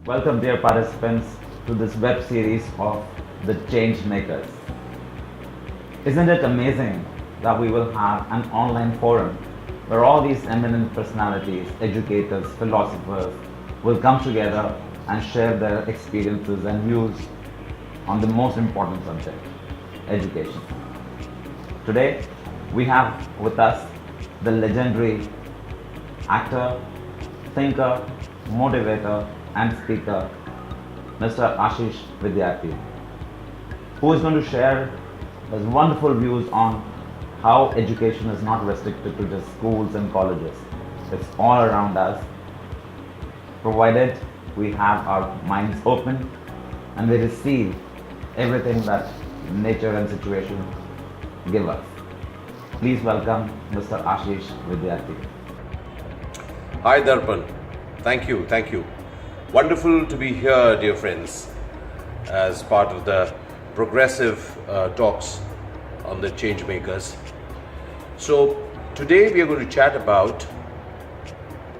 Welcome, dear participants, to this web series of The Change Makers. Isn't it amazing that we will have an online forum where all these eminent personalities, educators, philosophers will come together and share their experiences and views on the most important subject, education. Today, we have with us the legendary actor, thinker, motivator, and speaker, Mr. Ashish Vidyarthi, who is going to share his wonderful views on how education is not restricted to just schools and colleges. It's all around us, provided we have our minds open and we receive everything that nature and situation give us. Please welcome Mr. Ashish Vidyarthi. Hi Darpan, thank you. Wonderful to be here, dear friends, as part of the progressive talks on the change makers. So today we are going to chat about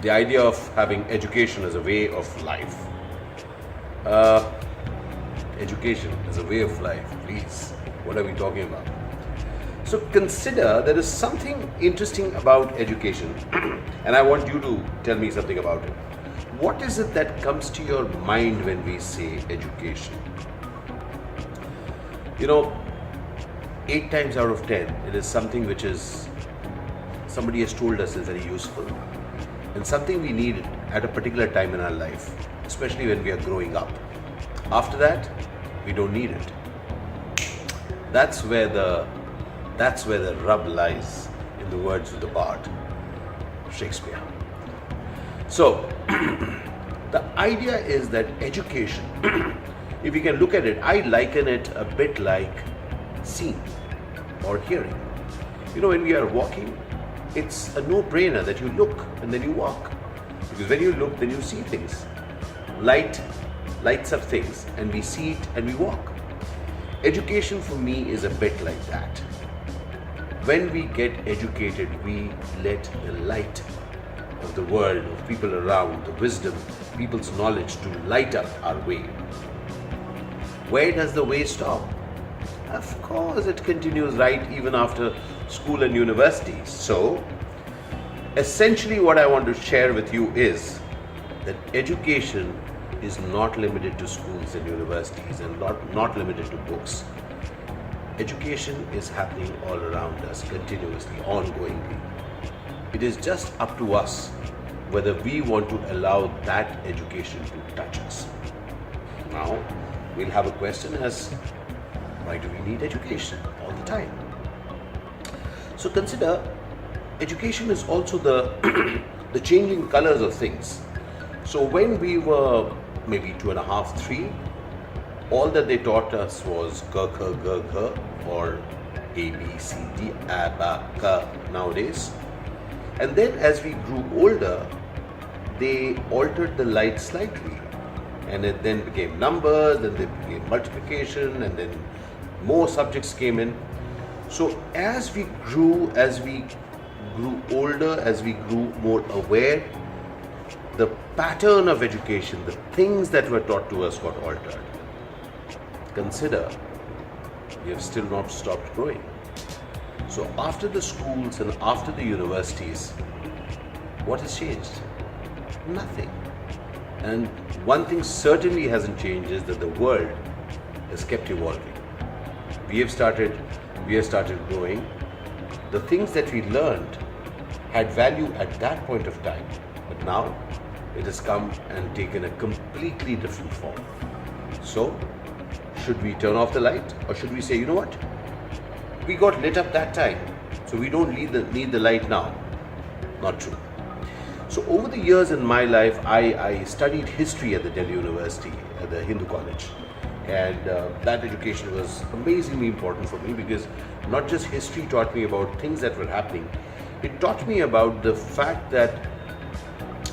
the idea of having education as a way of life. Education as a way of life, please, what are we talking about? So consider there is something interesting about education and I want you to tell me something about it. What is it that comes to your mind when we say education? 8 times out of 10, it is something which is, somebody has told us is very useful and something we need at a particular time in our life, especially when we are growing up. After that, we don't need it. That's where the rub lies, in the words of the bard, Shakespeare. So, the idea is that education, if you can look at it, I liken it a bit like seeing or hearing. When we are walking, it's a no-brainer that you look and then you walk. Because when you look, then you see things. Lights up things and we see it and we walk. Education for me is a bit like that. When we get educated, we let the light of the world, of people around, the wisdom, people's knowledge to light up our way. Where does the way stop? Of course, it continues right even after school and universities. So, essentially what I want to share with you is that education is not limited to schools and universities and not limited to books. Education is happening all around us continuously, ongoingly. It is just up to us whether we want to allow that education to touch us. Now, we'll have a question as why do we need education all the time? So consider education is also the changing colors of things. So when we were maybe 2.5, 3, all that they taught us was ka, kha, ga, gha, or A, B, C, D, A, ba, ka nowadays. And then as we grew older, they altered the light slightly. And it then became numbers, then they became multiplication, and then more subjects came in. So as we grew older, as we grew more aware, the pattern of education, the things that were taught to us got altered. Consider, we have still not stopped growing. So after the schools and after the universities, what has changed? Nothing. And one thing certainly hasn't changed is that the world has kept evolving. We have started growing. The things that we learned had value at that point of time, but now it has come and taken a completely different form. So, should we turn off the light or should we say, you know what? We got lit up that time, so we don't need the light now. Not true. So over the years in my life, I studied history at the Delhi University, at the Hindu College. And that education was amazingly important for me because not just history taught me about things that were happening, it taught me about the fact that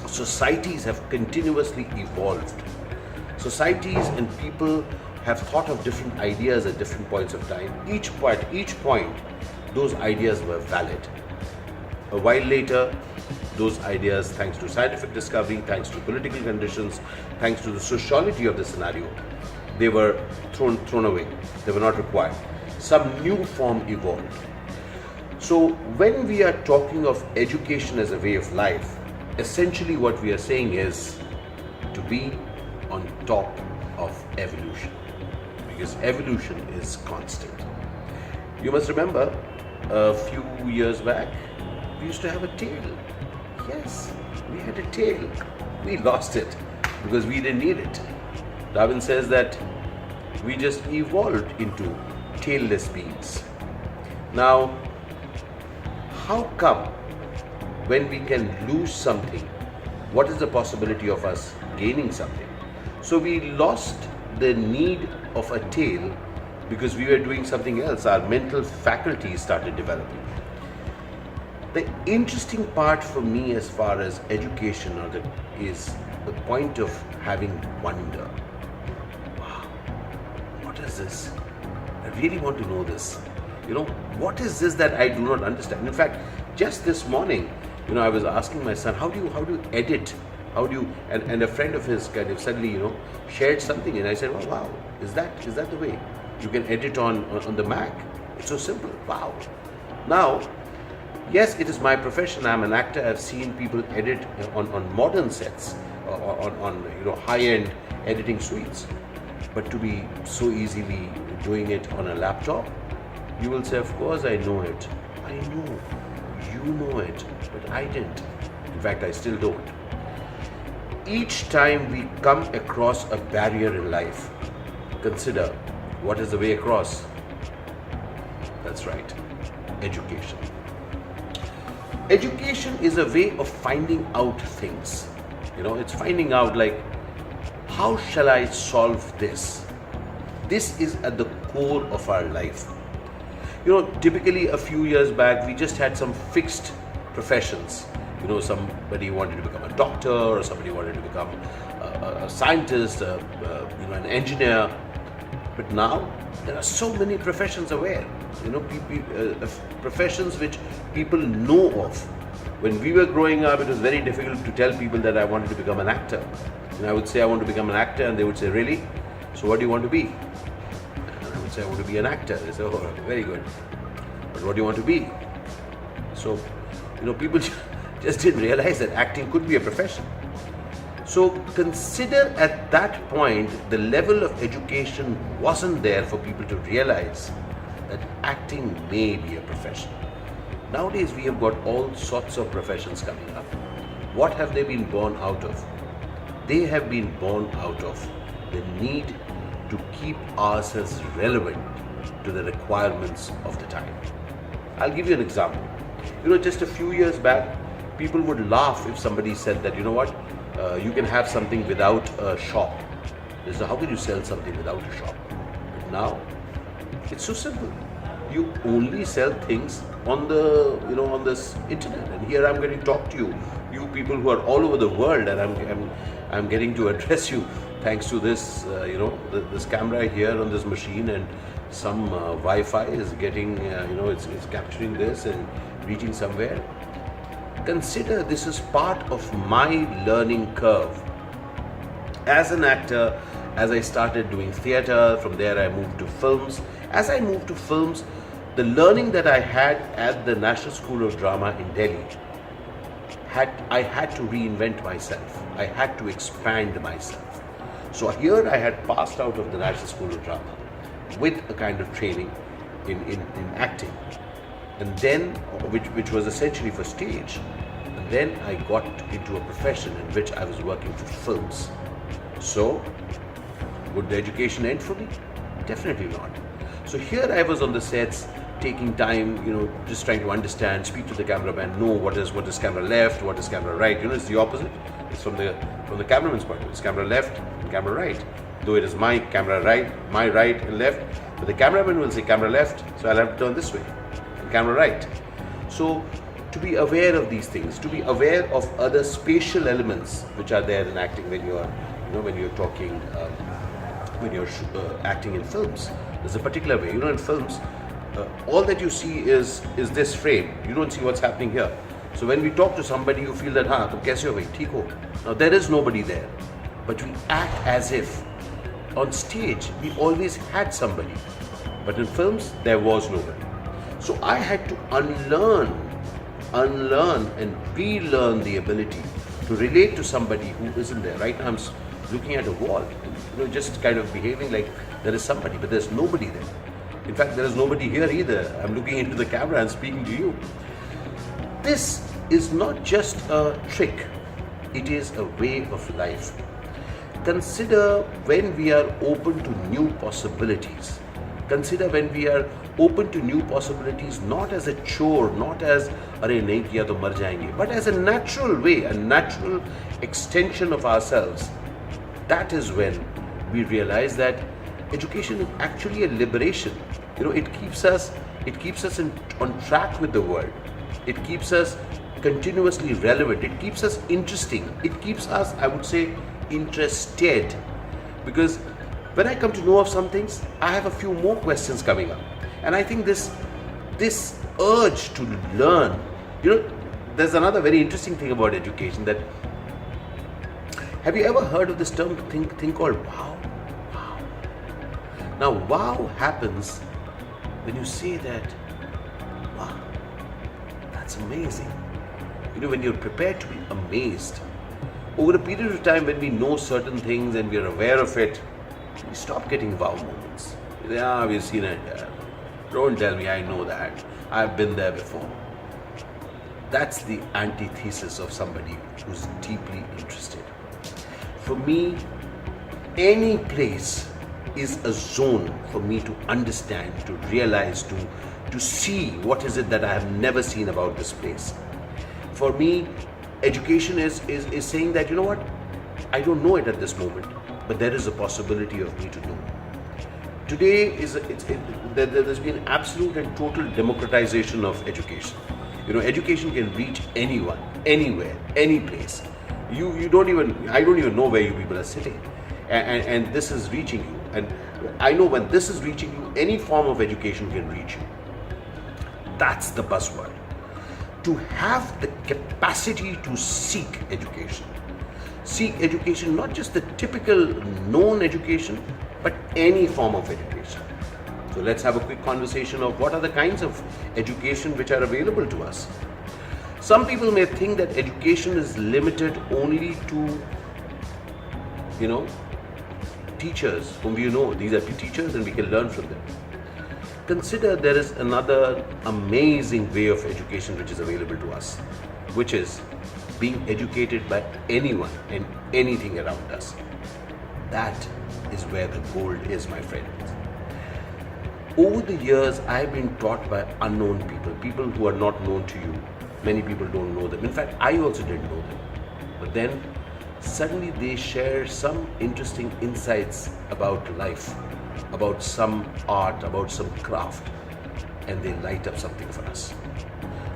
societies have continuously evolved. Societies and people have thought of different ideas at different points of time. Each point, those ideas were valid. A while later, those ideas, thanks to scientific discovery, thanks to political conditions, thanks to the sociology of the scenario, they were thrown away. They were not required. Some new form evolved. So when we are talking of education as a way of life, essentially what we are saying is to be on top of evolution, because evolution is constant. You must remember a few years back, we used to have a tail. Yes, we had a tail. We lost it because we didn't need it. Darwin says that we just evolved into tailless beings. Now, how come when we can lose something, what is the possibility of us gaining something? So we lost the need of a tail because we were doing something else. Our mental faculties started developing. The interesting part for me as far as education is the point of having wonder. Wow, what is this? I really want to know this. What is this that I do not understand? In fact, just this morning, I was asking my son, how do you edit? And a friend of his kind of suddenly, shared something, and I said, oh, wow, is that the way you can edit on the Mac? It's so simple. Wow. Now, yes, it is my profession. I'm an actor. I've seen people edit on modern sets, on high-end editing suites. But to be so easily doing it on a laptop, you will say, of course I know it. I know. You know it. But I didn't. In fact, I still don't. Each time we come across a barrier in life, consider what is the way across. That's right. Education. Education is a way of finding out things. It's finding out like, how shall I solve this? This is at the core of our life. Typically a few years back, we just had some fixed professions. Somebody wanted to become a doctor, or somebody wanted to become a scientist, an engineer. But now there are so many professions aware. Professions which people know of. When we were growing up, it was very difficult to tell people that I wanted to become an actor. And I would say I want to become an actor, and they would say, really? So what do you want to be? And I would say I want to be an actor. They say, oh, very good. But what do you want to be? So, people just didn't realize that acting could be a profession. So consider at that point the level of education wasn't there for people to realize that acting may be a profession. Nowadays we have got all sorts of professions coming up. What have they been born out of? They have been born out of the need to keep ourselves relevant to the requirements of the time. I'll give you an example. Just a few years back, people would laugh if somebody said that, you can have something without a shop. They say, how can you sell something without a shop? But now, it's so simple. You only sell things on on this internet. And here I'm getting to talk to you people who are all over the world, and I'm getting to address you thanks to this, this camera here on this machine, and some Wi-Fi is getting, it's capturing this and reaching somewhere. Consider this is part of my learning curve. As an actor, as I started doing theatre, from there I moved to films. As I moved to films, the learning that I had at the National School of Drama in Delhi, I had to reinvent myself. I had to expand myself. So here I had passed out of the National School of Drama with a kind of training in acting, and then which was essentially for stage. And then I got into a profession in which I was working for films. So would the education end for me? Definitely not. So here I was on the sets, taking time, just trying to understand, speak to the cameraman, know what is camera left, what is camera right. It's the opposite. It's from the cameraman's point of view. It's camera left and camera right. Though it is my camera right, my right and left, but the cameraman will say camera left, so I'll have to turn this way, and camera right. So to be aware of these things, to be aware of other spatial elements which are there in acting when you're talking, when you're acting in films. There's a particular way. In films, all that you see is this frame. You don't see what's happening here. So when we talk to somebody, you feel that, tum kaise ho bhai, theek ho. Now there is nobody there, but we act as if on stage we always had somebody, but in films there was nobody. So I had to unlearn and relearn the ability to relate to somebody who isn't there. Right now I'm looking at a wall, just kind of behaving like there is somebody, but there's nobody there. In fact, there is nobody here either. I'm looking into the camera and speaking to you. This is not just a trick, it is a way of life. Consider when we are open to new possibilities. Consider when we are open to new possibilities, not as a chore, not as "Arey nahi kiya to mar jayenge," but as a natural way, a natural extension of ourselves. That is when we realize that education is actually a liberation. It keeps us on track with the world. It keeps us continuously relevant. It keeps us interesting. It keeps us, I would say, interested. Because when I come to know of some things, I have a few more questions coming up. And I think this urge to learn, there's another very interesting thing about education, that have you ever heard of this term thing called wow? Wow. Now wow happens when you say that, wow, that's amazing. When you're prepared to be amazed. Over a period of time, when we know certain things and we're aware of it, we stop getting wow moments. Yeah, we've seen it. Don't tell me I know that. I've been there before. That's the antithesis of somebody who's deeply interested. For me, any place is a zone for me to understand, to realize, to see what is it that I have never seen about this place. For me, education is saying that, what, I don't know it at this moment, but there is a possibility of me to know. Today there's been absolute and total democratization of education. Education can reach anyone, anywhere, any place. I don't even know where you people are sitting, and this is reaching you. And I know when this is reaching you, any form of education can reach you. That's the buzzword. To have the capacity to seek education. Seek education, not just the typical known education, but any form of education. So let's have a quick conversation of what are the kinds of education which are available to us. Some people may think that education is limited only to, teachers whom these are teachers and we can learn from them. Consider there is another amazing way of education which is available to us, which is being educated by anyone and anything around us. That is where the gold is, my friends. Over the years, I've been taught by unknown people who are not known to you. Many people don't know them. In fact, I also didn't know them. But then suddenly they share some interesting insights about life, about some art, about some craft, and they light up something for us.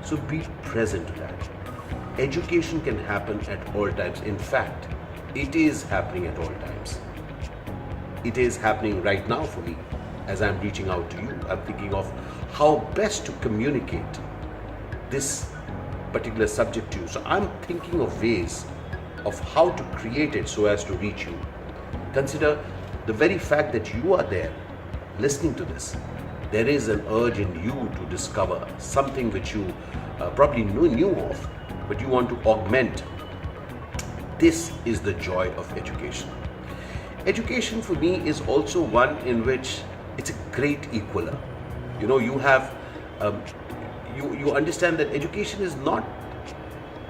So be present to that. Education can happen at all times. In fact, it is happening at all times. It is happening right now for me. As I'm reaching out to you, I'm thinking of how best to communicate this particular subject to you. So I'm thinking of ways of how to create it so as to reach you. Consider the very fact that you are there listening to this. There is an urge in you to discover something which you probably knew of, but you want to augment. This is the joy of education. Education for me is also one in which it's a great equaler. You have, you understand that education is not,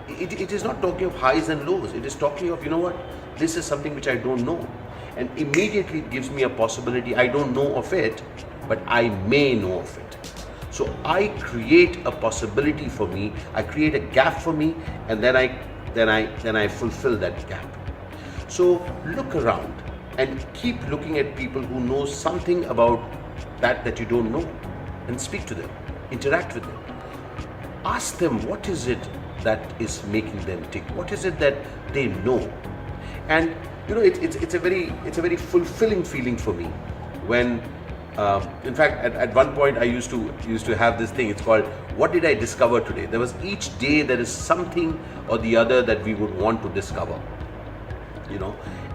it is not talking of highs and lows. It is talking of, this is something which I don't know. And immediately it gives me a possibility. I don't know of it, but I may know of it. So I create a possibility for me. I create a gap for me, and then I fulfill that gap. So look around and keep looking at people who know something about that you don't know, and speak to them, interact with them. Ask them what is it that is making them tick. What is it that they know? And it's a very fulfilling feeling for me when In fact, at one point I used to have this thing. It's called "What did I discover today?" There was each day there is something or the other that we would want to discover,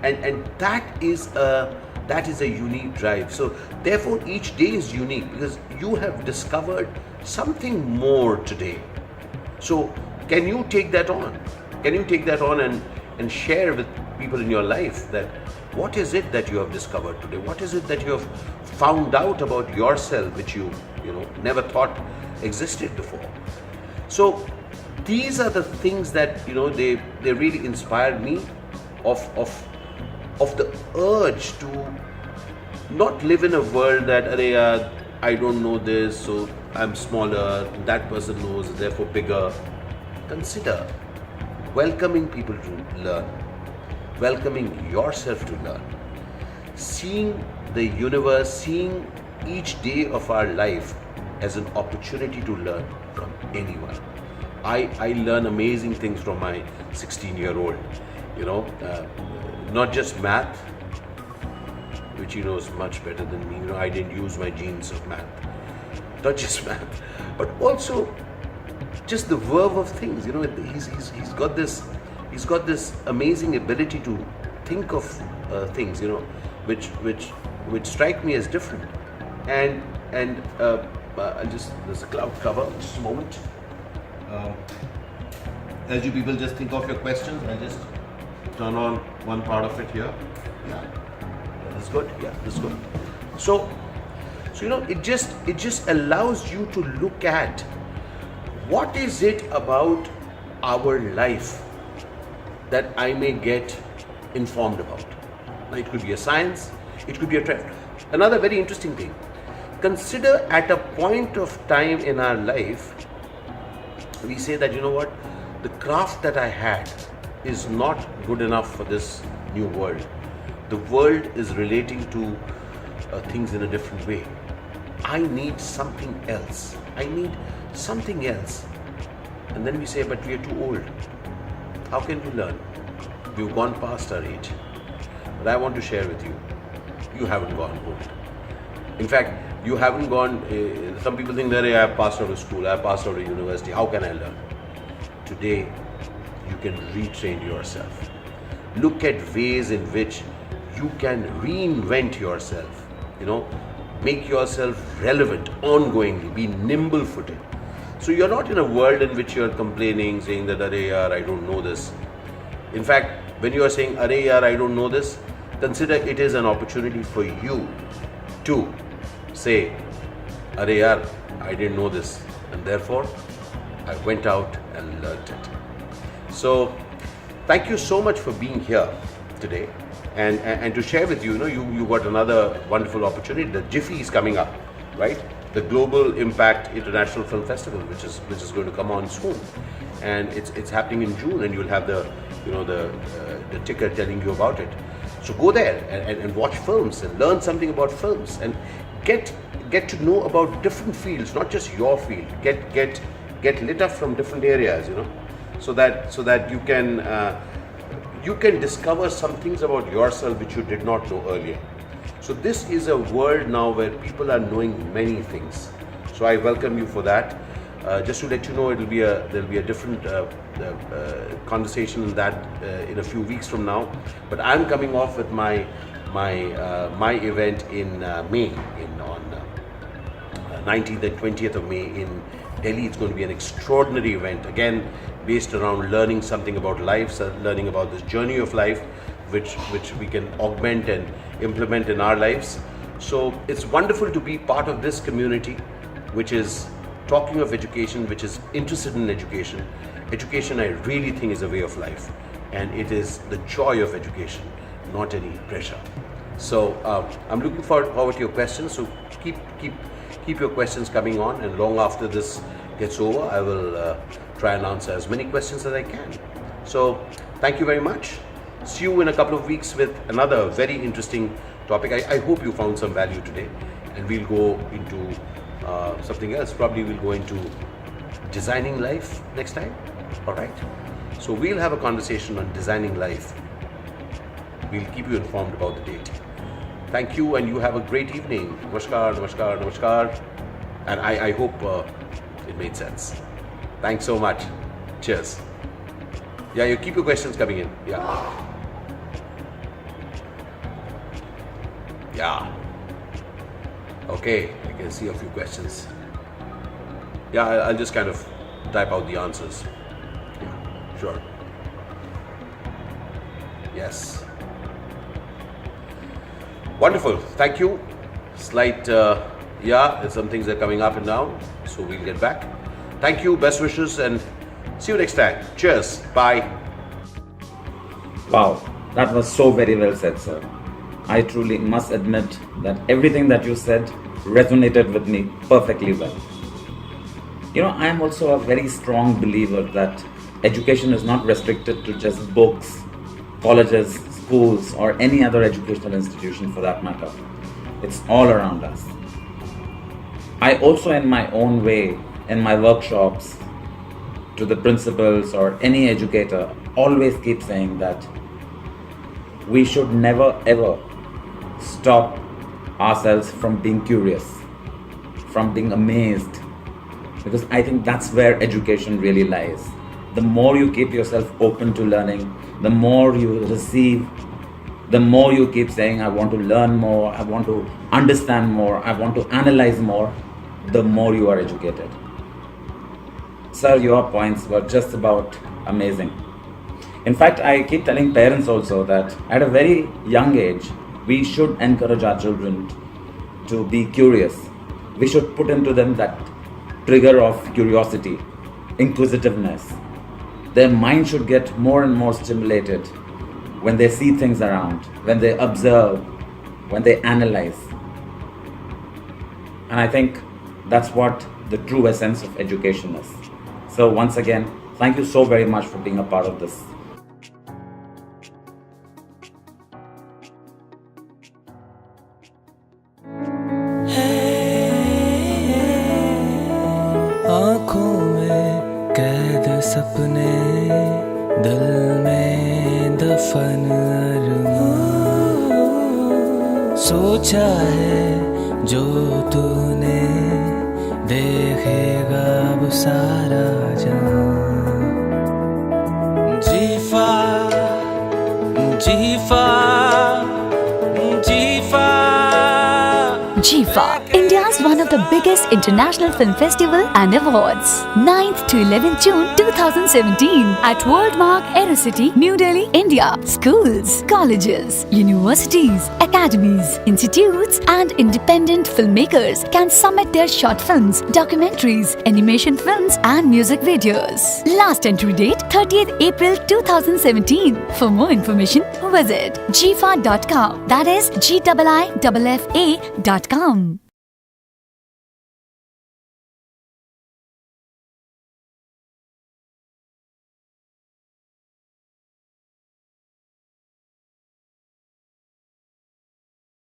and that is a unique drive. So therefore, each day is unique because you have discovered something more today. So can you take that on? Can you take that on and share with people in your life that what is it that you have discovered today? What is it that you have found out about yourself which you never thought existed before? So these are the things that they really inspire me of the urge to not live in a world that I don't know this, so I'm smaller, that person knows, therefore bigger. Consider welcoming people to learn, welcoming yourself to learn, seeing the universe, seeing each day of our life as an opportunity to learn from anyone. I learn amazing things from my 16-year-old, not just math, which he knows much better than me. I didn't use my genes of math, not just math, but also just the verve of things. He's got this amazing ability to think of things, which strike me as different. And there's a cloud cover. Just a moment. As you people just think of your questions, I'll just turn on one part of it here. Yeah, this is good. Yeah, this is good. So it just allows you to look at what is it about our life that I may get informed about. Now, it could be a science, it could be a trend. Another very interesting thing. Consider at a point of time in our life, we say that, the craft that I had is not good enough for this new world. The world is relating to things in a different way. I need something else. I need something else. And then we say, but we are too old. How can we learn? We've gone past our age. But I want to share with you, you haven't gone old. In fact, you haven't gone, some people think that I have passed out of school, I have passed out of university, how can I learn? Today, you can retrain yourself. Look at ways in which you can reinvent yourself, make yourself relevant ongoingly, be nimble-footed. So you're not in a world in which you're complaining, saying that, I don't know this. In fact, when you are saying, I don't know this, consider it is an opportunity for you to say, I didn't know this, and therefore I went out and learned it. So thank you so much for being here today and to share with you, you got another wonderful opportunity. The Jiffy is coming up, right? The Global Impact International Film Festival, which is going to come on soon, and it's happening in June, and you'll have the ticker telling you about it. So go there and watch films and learn something about films and get to know about different fields, not just your field. Get lit up from different areas, so that you can discover some things about yourself which you did not know earlier. So this is a world now where people are knowing many things. So I welcome you for that. Just to let you know, there'll be a different conversation in that in a few weeks from now. But I'm coming off with my event in May, on 19th and 20th of May in Delhi. It's going to be an extraordinary event, again based around learning something about life, learning about this journey of life, which we can augment and implement in our lives. So it's wonderful to be part of this community, which is talking of education, which is interested in education. Education, I really think, is a way of life, and it is the joy of education, not any pressure. So I'm looking forward to your questions. So keep your questions coming on, and long after this gets over, I will try and answer as many questions as I can. So thank you very much. See you in a couple of weeks with another very interesting topic. I hope you found some value today, and we'll go into something else. Probably we'll go into designing life next time. All right. So we'll have a conversation on designing life. We'll keep you informed about the date. Thank you, and you have a great evening. Namaskar, namaskar, namaskar. And I hope it made sense. Thanks so much. Cheers. Yeah, you keep your questions coming in. Yeah. Yeah. Okay, I can see a few questions. Yeah, I'll just kind of type out the answers. Yeah, sure. Yes. Wonderful. Thank you. Slight, some things are coming up and down, so we'll get back. Thank you. Best wishes, and see you next time. Cheers. Bye. Wow, that was so very well said, sir. I truly must admit that everything that you said resonated with me perfectly well. You know, I am also a very strong believer that education is not restricted to just books, colleges, schools, or any other educational institution for that matter. It's all around us. I also, in my own way, in my workshops, to the principals or any educator, always keep saying that we should never ever stop ourselves from being curious, from being amazed, because I think that's where education really lies. The more you keep yourself open to learning, the more you receive, the more you keep saying, I want to learn more, I want to understand more, I want to analyze more, the more you are educated. Sir, your points were just about amazing. In fact, I keep telling parents also that at a very young age, we should encourage our children to be curious. We should put into them that trigger of curiosity, inquisitiveness. Their mind should get more and more stimulated when they see things around, when they observe, when they analyze. And I think that's what the true essence of education is. So once again, thank you so very much for being a part of this. आँखों में कैद सपने, दिल में दफन अरमान। सोचा है जो तूने, देखेगा अब सारा जहां। जीफा जीफा जीफा Jifa, India's one of the biggest international film festival and awards. 9th to 11th June 2017 at Worldmark Aerocity, New Delhi, India. Schools, colleges, universities, academies, institutes and independent filmmakers can submit their short films, documentaries, animation films and music videos. Last entry date 30th April 2017. For more information, visit jifa.com. That is GIIFA.com.